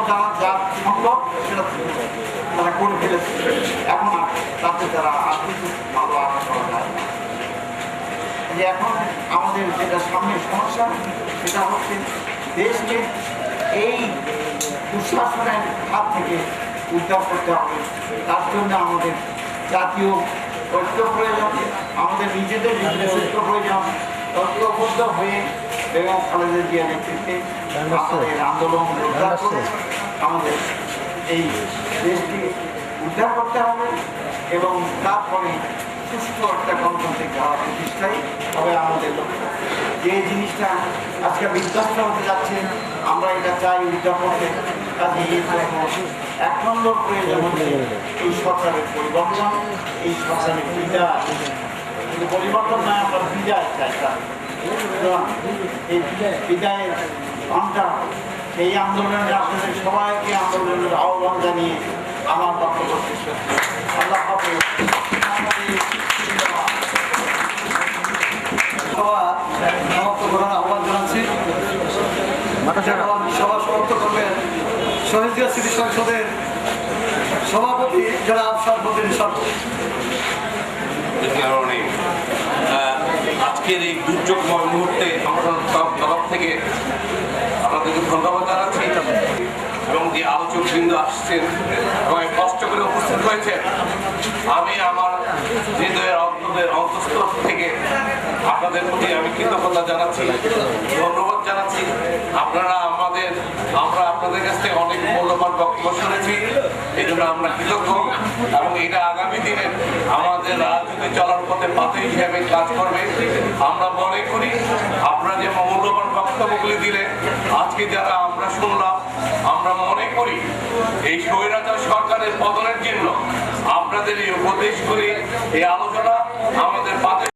যারা যা সম্ভব সেটা তারা করে ফেলেছে। এখন আর তাতে তারা আর কিছু ভালো আশা করা যায় না। যে এখন আমাদের যেটা সামনে সমস্যা সেটা হচ্ছে দেশকে এই দুঃশাসনের হাত থেকে উদ্ধার করতে হবে। তার জন্য আমাদের জাতীয় ঐক্য প্রয়োজন, আমাদের নিজেদের ভিতরে ঐক্য প্রয়োজন। ঐক্যবদ্ধ হয়ে বেগম খালেদা জিয়ার নেতৃত্বে আমাদের আন্দোলন উদ্ধার করে আমাদের এই দেশকে উদ্ধার করতে হবে এবং তারপরে সুস্থ একটা গণতান্ত্রিক ধারা প্রতিষ্ঠাই হবে আমাদের লক্ষ্য। যে জিনিসটা আজকে বিধ্বস্ত হতে যাচ্ছে আমরা এটা চাই উদ্ধার করতে। কাজে এক নম্বর প্রয়োজন হচ্ছে এই সরকারের পরিবর্তন, এই সরকারের বিদায়। কিন্তু পরিবর্তন নয়, আমরা বিদায় চাই। এই বিদায়ের ঘণ্টা সেই আন্দোলনের আপনাদের সবাইকে আন্দোলনের আহ্বান জানিয়ে আমার বক্তব্য শেষ করছি। আল্লাহ হাফেজ। আহ্বান জানাচ্ছি সভা সমাপ্ত করবেন শহীদ স্মৃতি সংসদের সভাপতি জনাব সরফুদ্দিন সরকার। আজকের এই দুর্যোগময় মুহূর্তে সংগঠন তরফ থেকে আপনাদেরকে ধন্যবাদ জানাচ্ছি এবং যে আলোচকবৃন্দ আসছেন এবং কষ্ট করে উপস্থিত হয়েছে, আমি আমার হৃদয়ের অন্তঃস্থল থেকে আপনাদের প্রতি আমি কৃতজ্ঞতা জানাচ্ছি, ধন্যবাদ জানাচ্ছি। আমরা আপনাদের কাছ থেকে অনেক মূল্যবান বক্তব্য শুনেছি, এই জন্য আমরা কৃতজ্ঞ এবং এটা আগামী দিনে আমাদের রাজনীতি চলার পথে পাথর হিসেবে কাজ করবে। আমরা মনে করি আপনারা যে মূল্যবান বক্তব্যগুলি দিলেন আজকে যারা আমরা শুনলাম, আমরা মনে করি এই স্বৈরাচার সরকারের পতনের জন্য আপনাদের এই উপদেশগুলি, এই আলোচনা আমাদের